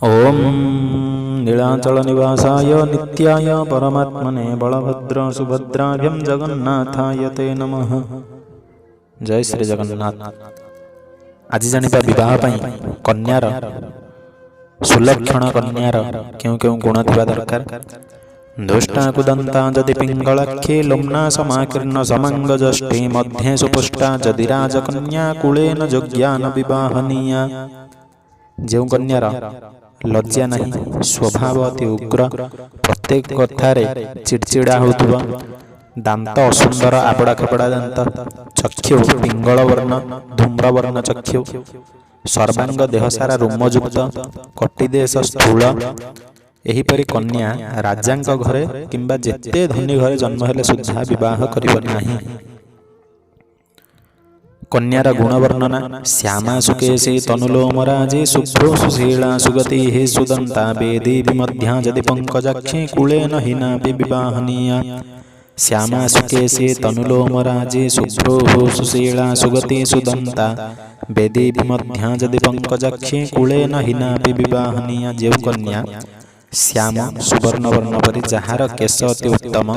ओम नीलाचल निवासाय नित्याय परमात्मने बलभद्र सुभद्राभ्यं जगन्नाथाय ते नमः। जय श्री जगन्नाथ। आज जानिबा विवाह पई कन्यार सुलक्षण कन्यार क्यों क्यों गुण थिबा दरकार। दुष्टा कुदंता जदि पिंगलाक्षी लुम्ना समाकीर्ण समांगजष्टि मध्ये सुपुष्टा जदि राजकन्या कुलेन जोग्यान विवाहनीया। जो कन्यार लज्जा नहीं, स्वभाव अति उग्र, प्रत्येक कथारे चिड़चिड़ा होतुवा, दांत असुंदर आबड़ा खेपड़ा दांत, चक्षु पिंगल वर्ण धूम्रवर्ण चक्षु, सर्वांग देहसारा रोमयुक्त, कटिदेश स्थूल, एहीपरि कन्या राजांक घरे किंबा जेते धनी घरे जन्म हेले सुद्धा विवाह करिब नाही। कन्यार गुण वर्णना श्यामा सुकेशी तनुलोमराजी शुभ्रो सुशीला सुगति हे सुदंता वेदी विमध्या जदि पंकजाक्षी कुलेन हिना विवाहनीया। श्यामा सुकेशी तनुलोमराजी शुभ्रो सुशीला सुगति सुदंता वेदी विमध्या जदि पंकजाक्षी कुलेन हिना विवाहनीया। जेउ कन्या श्याम सुवर्ण वर्ण परि जहार केश अति उत्तम,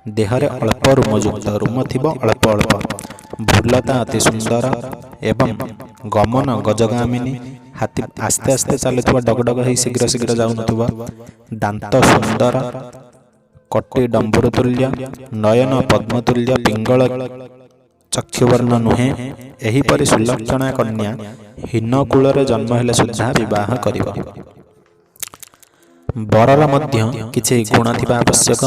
देहरे अल्प रोमयुक्त, रोम थिबो अल्प अल्प, भूलता अति सुंदर एवं गमन गजगामिनी, हाथी आस्ते आस्ते चलुवा डगडग ही शीघ्र शीघ्र जाऊनुवा, दांत सुंदर, कटी डंबुर तुल्य, नयन पद्मतुल्य, पिंगल चक्षुवर्ण नुहे। एहीपरि सुलक्षणा कन्या हीन कूलरे जन्म हेले सुद्धा विवाह करिब। बरर मध्य किछि गुण थिबा आवश्यक।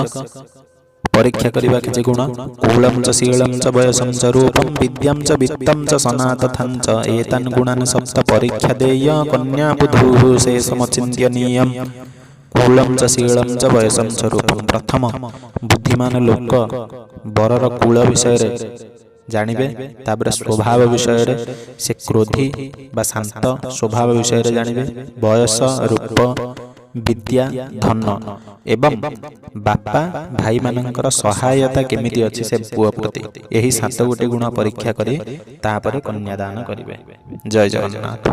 परीक्षा करिबा किछि गुण कूलं च शीलं च वयसं च रूपं विद्यां च वित्तं च सनातथं च एतान् गुणान् सप्त परीक्षा देय कन्या बुधुः शेषमचिन्त्यनीयम्। कूलं च शीलं च वयसं च रूपं, प्रथम बुद्धिमान लोक बरर कूल विषय रे जानिबे, तापर स्वभाव विषय रे से क्रोधी बा शांत स्वभाव विषय रे जानिबे, वयस रूप विद्या धन एवं बापा भाई मानकर सहायता केमिति अछि से पुआ प्रति, यही 7 गोटे गुण परीक्षा करी तापर कन्यादान करिवे। जय जगन्नाथ।